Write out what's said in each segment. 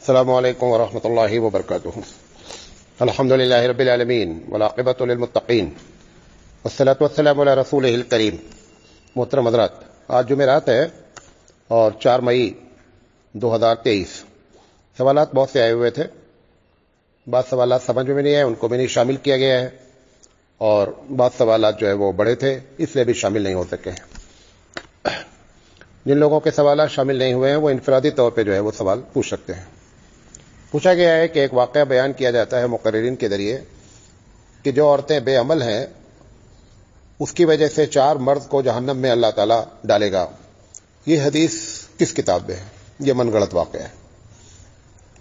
السلام علیکم ورحمۃ اللہ وبرکاتہ۔ الحمد للہ رب العالمین والعاقبۃ للمتقین والصلاۃ والسلام علی رسولہ الکریم۔ محترم حضرات، آج جمعرات ہے اور 4 مئی 2023۔ سوالات بہت سے آئے ہوئے تھے، بعض سوالات سمجھ میں نہیں آئے، ان کو بھی نہیں شامل کیا گیا ہے، اور بعض سوالات جو ہے وہ بڑے تھے اس لیے بھی شامل نہیں ہو سکے۔ جن لوگوں کے سوالات شامل نہیں ہوئے ہیں وہ انفرادی طور پہ جو ہے وہ سوال پوچھ سکتے ہیں۔ پوچھا گیا ہے کہ ایک واقعہ بیان کیا جاتا ہے مقررین کے ذریعے کہ جو عورتیں بے عمل ہیں اس کی وجہ سے 4 مرد کو جہنم میں اللہ تعالیٰ ڈالے گا۔ یہ حدیث کس کتاب میں ہے؟ یہ من گڑت واقعہ ہے،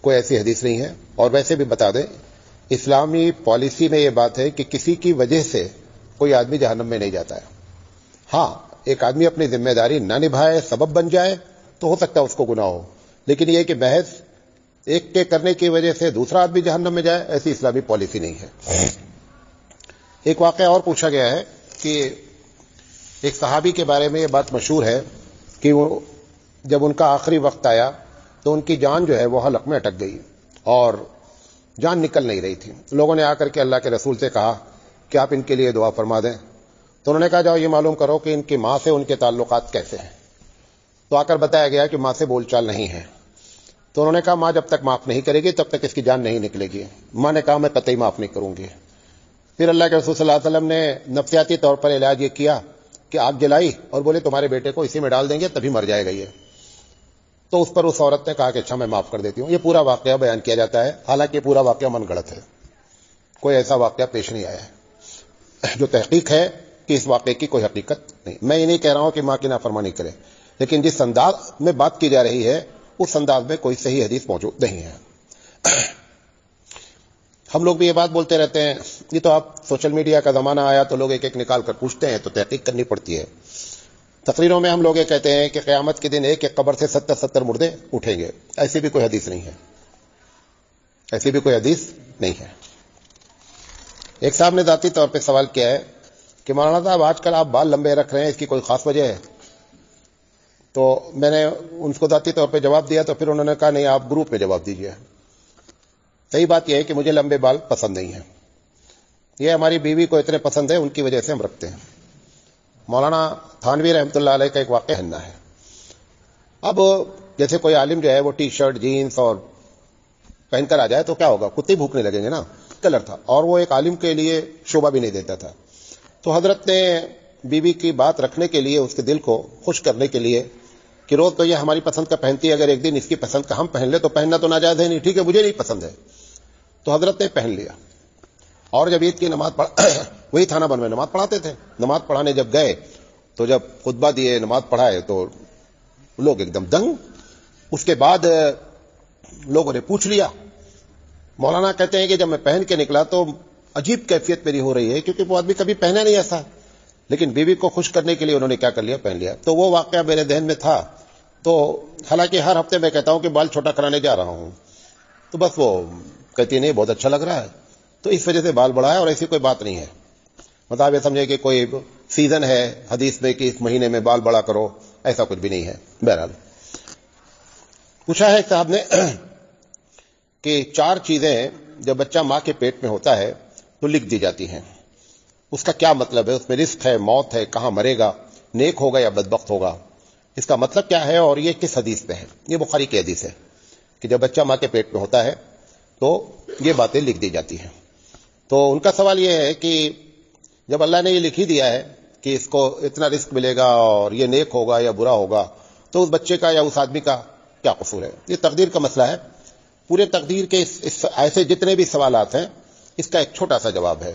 کوئی ایسی حدیث نہیں ہے۔ اور ویسے بھی بتا دیں، اسلامی پالیسی میں یہ بات ہے کہ کسی کی وجہ سے کوئی آدمی جہنم میں نہیں جاتا ہے۔ ہاں، ایک آدمی اپنی ذمہ داری نہ نبھائے، سبب بن جائے تو ہو سکتا ہے اس کو گناہ ہو، لیکن یہ کہ محض ایک کے کرنے کی وجہ سے دوسرا آدمی جہنم میں جائے، ایسی اسلامی پالیسی نہیں ہے۔ ایک واقعہ اور پوچھا گیا ہے کہ ایک صحابی کے بارے میں یہ بات مشہور ہے کہ وہ جب ان کا آخری وقت آیا تو ان کی جان جو ہے وہ حلق میں اٹک گئی اور جان نکل نہیں رہی تھی۔ لوگوں نے آ کر کے اللہ کے رسول سے کہا کہ آپ ان کے لیے دعا فرما دیں، تو انہوں نے کہا جاؤ یہ معلوم کرو کہ ان کی ماں سے ان کے تعلقات کیسے ہیں۔ تو آ کر بتایا گیا کہ ماں سے بول چال نہیں ہے۔ تو انہوں نے کہا ماں جب تک معاف نہیں کرے گی تب تک اس کی جان نہیں نکلے گی۔ ماں نے کہا میں قطعی معاف نہیں کروں گی۔ پھر اللہ کے رسول صلی اللہ علیہ وسلم نے نفسیاتی طور پر علاج یہ کیا کہ آگ جلائی اور بولے تمہارے بیٹے کو اسی میں ڈال دیں گے تبھی مر جائے گا یہ۔ تو اس پر اس عورت نے کہا کہ اچھا میں معاف کر دیتی ہوں۔ یہ پورا واقعہ بیان کیا جاتا ہے، حالانکہ پورا واقعہ من گڑت ہے، کوئی ایسا واقعہ پیش نہیں آیا ہے۔ جو تحقیق ہے کہ اس واقعے کی کوئی حقیقت نہیں۔ میں یہ نہیں کہہ رہا ہوں کہ ماں کی نافرمانی کرے، لیکن جس انداز میں بات کی جا رہی ہے اس انداز میں کوئی صحیح حدیث موجود نہیں ہے۔ ہم لوگ بھی یہ بات بولتے رہتے ہیں، یہ تو آپ سوشل میڈیا کا زمانہ آیا تو لوگ ایک ایک نکال کر پوچھتے ہیں تو تحقیق کرنی پڑتی ہے۔ تقریروں میں ہم لوگ یہ کہتے ہیں کہ قیامت کے دن ایک ایک قبر سے 70 مردے اٹھیں گے۔ ایسی بھی کوئی حدیث نہیں ہے، ایسی بھی کوئی حدیث نہیں ہے۔ ایک صاحب نے ذاتی طور پہ سوال کیا ہے کہ مولانا صاحب آج کل آپ بال لمبے رکھ رہے ہیں، اس کی کوئی خاص وجہ ہے؟ تو میں نے ان کو ذاتی طور پہ جواب دیا تو پھر انہوں نے کہا نہیں آپ گروپ میں جواب دیجیے۔ صحیح بات یہ ہے کہ مجھے لمبے بال پسند نہیں ہیں، یہ ہماری بیوی کو اتنے پسند ہے ان کی وجہ سے ہم رکھتے ہیں۔ مولانا تھانوی رحمۃ اللہ علیہ کا ایک واقعہ ہے۔ اب جیسے کوئی عالم جو ہے وہ ٹی شرٹ جینس اور پہن کر آ جائے تو کیا ہوگا، کتے بھوکنے لگیں گے نا۔ کلر تھا اور وہ ایک عالم کے لیے شوبہ بھی نہیں دیتا تھا۔ تو حضرت نے بیوی کی بات رکھنے کے لیے، اس کے دل کو خوش کرنے کے لیے کہ روز تو یہ ہماری پسند کا پہنتی ہے، اگر ایک دن اس کی پسند کا ہم پہن لے تو پہننا تو ناجائز ہے نہیں، ٹھیک ہے مجھے نہیں پسند ہے۔ تو حضرت نے پہن لیا، اور جب عید کی نماز وہی تھانہ بن میں نماز پڑھاتے تھے، نماز پڑھانے جب گئے تو جب خطبہ دیے نماز پڑھائے تو لوگ ایک دم دنگ۔ اس کے بعد لوگوں نے پوچھ لیا، مولانا کہتے ہیں کہ جب میں پہن کے نکلا تو عجیب کیفیت میری ہو رہی ہے، کیونکہ وہ آدمی کبھی پہنا نہیں ایسا، لیکن بیوی کو خوش کرنے کے لیے انہوں نے کیا کر لیا، پہن لیا۔ تو وہ واقعہ میرے ذہن میں تھا، تو حالانکہ ہر ہفتے میں کہتا ہوں کہ بال چھوٹا کرانے جا رہا ہوں، تو بس وہ کہتی نہیں بہت اچھا لگ رہا ہے، تو اس وجہ سے بال بڑھایا، اور ایسی کوئی بات نہیں ہے۔ مطلب یہ سمجھے کہ کوئی سیزن ہے حدیث میں کہ اس مہینے میں بال بڑا کرو، ایسا کچھ بھی نہیں ہے۔ بہرحال پوچھا ہے صاحب نے کہ 4 چیزیں جب بچہ ماں کے پیٹ میں ہوتا ہے تو لکھ دی جاتی ہیں، اس کا کیا مطلب ہے؟ اس میں رزق ہے، موت ہے، کہاں مرے گا، نیک ہوگا یا بدبخت ہوگا، اس کا مطلب کیا ہے اور یہ کس حدیث پہ ہے؟ یہ بخاری کی حدیث ہے کہ جب بچہ ماں کے پیٹ میں ہوتا ہے تو یہ باتیں لکھ دی جاتی ہیں۔ تو ان کا سوال یہ ہے کہ جب اللہ نے یہ لکھ ہی دیا ہے کہ اس کو اتنا رزق ملے گا اور یہ نیک ہوگا یا برا ہوگا، تو اس بچے کا یا اس آدمی کا کیا قصور ہے؟ یہ تقدیر کا مسئلہ ہے۔ پورے تقدیر کے ایسے جتنے بھی سوالات ہیں اس کا ایک چھوٹا سا جواب ہے۔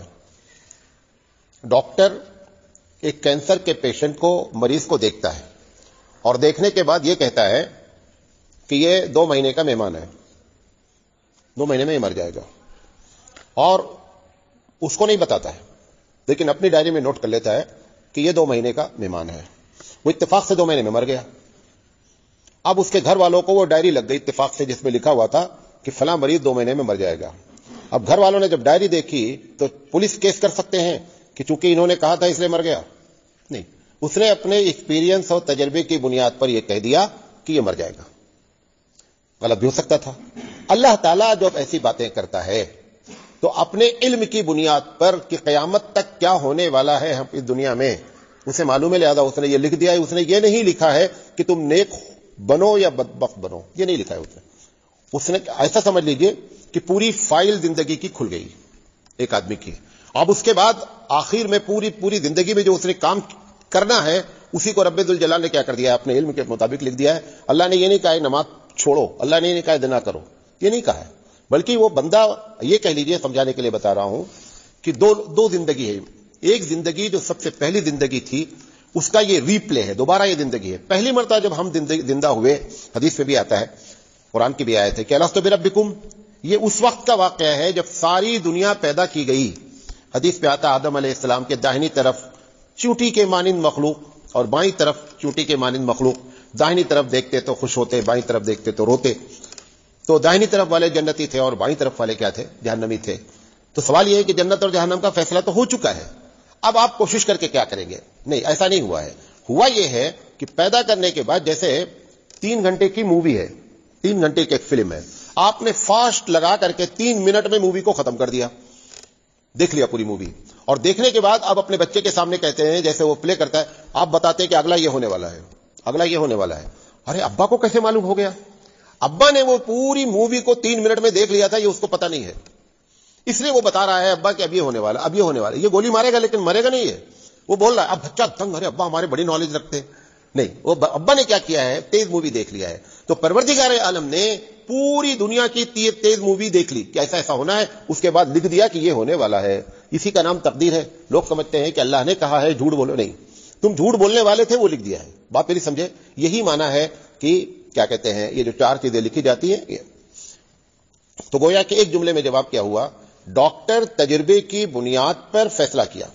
ڈاکٹر ایک کینسر کے پیشنٹ کو، مریض کو دیکھتا ہے اور دیکھنے کے بعد یہ کہتا ہے کہ یہ 2 مہینے کا مہمان ہے، 2 مہینے میں یہ مر جائے گا، اور اس کو نہیں بتاتا ہے لیکن اپنی ڈائری میں نوٹ کر لیتا ہے کہ یہ 2 مہینے کا مہمان ہے۔ وہ اتفاق سے 2 مہینے میں مر گیا۔ اب اس کے گھر والوں کو وہ ڈائری لگ گئی اتفاق سے جس میں لکھا ہوا تھا کہ فلاں مریض 2 مہینے میں مر جائے گا۔ اب گھر والوں نے جب ڈائری دیکھی تو پولیس کیس کر سکتے ہیں کہ چونکہ انہوں نے کہا تھا اس لیے مر گیا؟ نہیں، اس نے اپنے ایکسپیرینس اور تجربے کی بنیاد پر یہ کہہ دیا کہ یہ مر جائے گا۔ غلط بھی ہو سکتا تھا، اللہ تعالیٰ جب ایسی باتیں کرتا ہے تو اپنے علم کی بنیاد پر کہ قیامت تک کیا ہونے والا ہے ہم اس دنیا میں اسے معلوم ہے، لہذا اس نے یہ لکھ دیا ہے. اس نے یہ نہیں لکھا ہے کہ تم نیک بنو یا بدبخت بنو، یہ نہیں لکھا ہے اس نے ایسا سمجھ لیجئے کہ پوری فائل زندگی کی کھل گئی ایک آدمی کی. اب اس کے بعد آخر میں پوری زندگی میں جو اس نے کام کرنا ہے اسی کو رب ذوالجلال نے کیا کر دیا ہے، اپنے علم کے مطابق لکھ دیا ہے. اللہ نے یہ نہیں کہا ہے نماز چھوڑو، اللہ نے یہ نہیں کہا ہے زنا کرو، یہ نہیں کہا ہے، بلکہ وہ بندہ یہ کہہ لیجئے سمجھانے کے لیے بتا رہا ہوں کہ دو زندگی ہے. ایک زندگی جو سب سے پہلی زندگی تھی اس کا یہ ری پلے ہے، دوبارہ یہ زندگی ہے. پہلی مرتبہ جب ہم زندہ ہوئے، حدیث میں بھی آتا ہے، قرآن کی بھی آیت ہے کہ الستو بربکم، یہ اس وقت کا واقعہ ہے جب ساری دنیا پیدا کی گئی. حدیث پہ آتا آدم علیہ السلام کے داہنی طرف چونٹی کے مانند مخلوق اور بائیں طرف چونٹی کے مانند مخلوق. داہنی طرف دیکھتے تو خوش ہوتے، بائیں طرف دیکھتے تو روتے. تو داہنی طرف والے جنتی تھے اور بائیں طرف والے کیا تھے، جہنمی تھے. تو سوال یہ ہے کہ جنت اور جہنم کا فیصلہ تو ہو چکا ہے، اب آپ کوشش کر کے کیا کریں گے؟ نہیں، ایسا نہیں ہوا ہے. ہوا یہ ہے کہ پیدا کرنے کے بعد جیسے 3 گھنٹے کی مووی ہے، 3 گھنٹے کی ایک فلم ہے، آپ نے فاسٹ لگا کر کے 3 منٹ میں مووی کو ختم کر دیا، دیکھ لیا پوری مووی. اور دیکھنے کے بعد آپ اپنے بچے کے سامنے کہتے ہیں، جیسے وہ پلے کرتا ہے، آپ بتاتے ہیں کہ اگلا یہ ہونے والا ہے، اگلا یہ ہونے والا ہے. ارے ابا کو کیسے معلوم ہو گیا؟ ابا نے وہ پوری مووی کو 3 منٹ میں دیکھ لیا تھا، یہ اس کو پتا نہیں ہے، اس لیے وہ بتا رہا ہے ابا کہ اب یہ ہونے والا، اب یہ ہونے والا. یہ گولی مارے گا لیکن مرے گا نہیں ہے. وہ بول رہا ہے، اب بچہ دنگ، ارے ابا ہمارے بڑی نالج رکھتے ہیں. نہیں، وہ ابا نے کیا کیا ہے، تیز مووی دیکھ لیا ہے. تو پروردگار عالم نے پوری دنیا کی تیز مووی دیکھ لی کہ ایسا ایسا ہونا ہے، اس کے بعد لکھ دیا کہ یہ ہونے والا ہے. اسی کا نام تقدیر ہے. لوگ سمجھتے ہیں کہ اللہ نے کہا ہے جھوٹ بولو، نہیں، تم جھوٹ بولنے والے تھے، وہ لکھ دیا ہے. بات میری سمجھے؟ یہی معنی ہے کہ کیا کہتے ہیں، یہ جو 4 چیزیں لکھی جاتی ہیں. تو گویا کہ ایک جملے میں جواب کیا ہوا، ڈاکٹر تجربے کی بنیاد پر فیصلہ کیا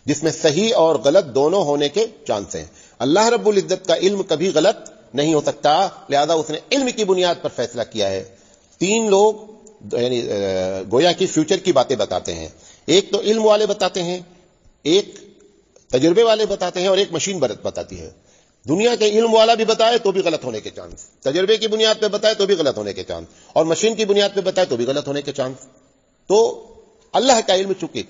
جس میں صحیح اور غلط دونوں ہونے کے چانس ہیں. اللہ رب العزت کا علم کبھی غلط نہیں ہو سکتا، لہذا اس نے علم کی بنیاد پر فیصلہ کیا ہے. 3 لوگ یعنی گویا کی فیوچر کی باتیں بتاتے ہیں. ایک تو علم والے بتاتے ہیں، ایک تجربے والے بتاتے ہیں، اور ایک مشین بتاتی ہے. دنیا کے علم والا بھی بتائے تو بھی غلط ہونے کے چانس، تجربے کی بنیاد پہ بتائے تو بھی غلط ہونے کے چانس، اور مشین کی بنیاد پہ بتائے تو بھی غلط ہونے کے چانس. تو اللہ کا علم چونکہ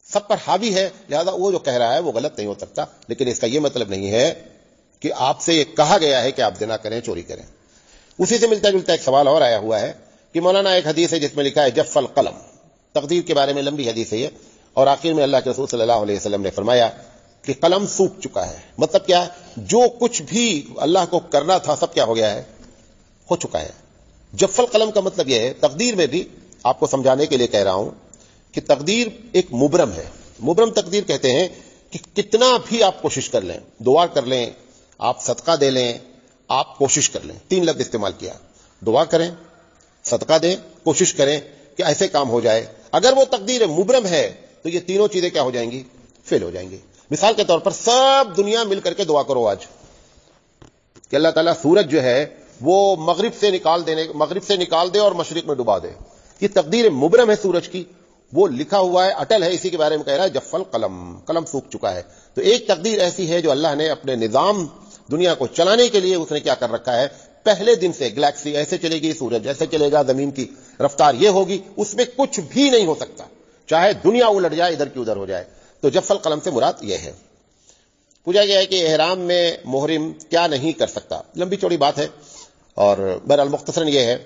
سب پر حاوی ہے، لہذا وہ جو کہہ رہا ہے وہ غلط نہیں ہو سکتا. لیکن اس کا یہ مطلب نہیں ہے کہ آپ سے یہ کہا گیا ہے کہ آپ زنا کریں، چوری کریں. اسی سے ملتا جلتا ایک سوال اور آیا ہوا ہے کہ مولانا ایک حدیث ہے جس میں لکھا ہے جف القلم، تقدیر کے بارے میں لمبی حدیث ہے یہ، اور آخر میں اللہ کے رسول صلی اللہ علیہ وسلم نے فرمایا کہ قلم سوکھ چکا ہے. مطلب کیا؟ جو کچھ بھی اللہ کو کرنا تھا سب کیا ہو گیا ہے، ہو چکا ہے. جف القلم کا مطلب یہ ہے، تقدیر میں بھی آپ کو سمجھانے کے لیے کہہ رہا ہوں کہ تقدیر ایک مبرم ہے. مبرم تقدیر کہتے ہیں کہ کتنا بھی آپ کوشش کر لیں، دعا کر لیں، آپ صدقہ دے لیں، آپ کوشش کر لیں. 3 لفظ استعمال کیا، دعا کریں، صدقہ دیں، کوشش کریں کہ ایسے کام ہو جائے. اگر وہ تقدیر مبرم ہے تو یہ تینوں چیزیں کیا ہو جائیں گی، فیل ہو جائیں گی. مثال کے طور پر سب دنیا مل کر کے دعا کرو آج کہ اللہ تعالیٰ سورج جو ہے وہ مغرب سے نکال دے اور مشرق میں ڈبا دے. یہ تقدیر مبرم ہے سورج کی، وہ لکھا ہوا ہے، اٹل ہے. اسی کے بارے میں کہہ رہا ہے جف القلم، قلم سوکھ چکا ہے. تو ایک تقدیر ایسی ہے جو اللہ نے اپنے نظام دنیا کو چلانے کے لیے اس نے کیا کر رکھا ہے، پہلے دن سے گلیکسی ایسے چلے گی، سورج ایسے چلے گا، زمین کی رفتار یہ ہوگی، اس میں کچھ بھی نہیں ہو سکتا، چاہے دنیا الٹ جائے، ادھر کی ادھر ہو جائے. تو جف القلم سے مراد یہ ہے. پوچھا گیا ہے کہ احرام میں محرم کیا نہیں کر سکتا. لمبی چوڑی بات ہے، اور بہرحال مختصراً یہ ہے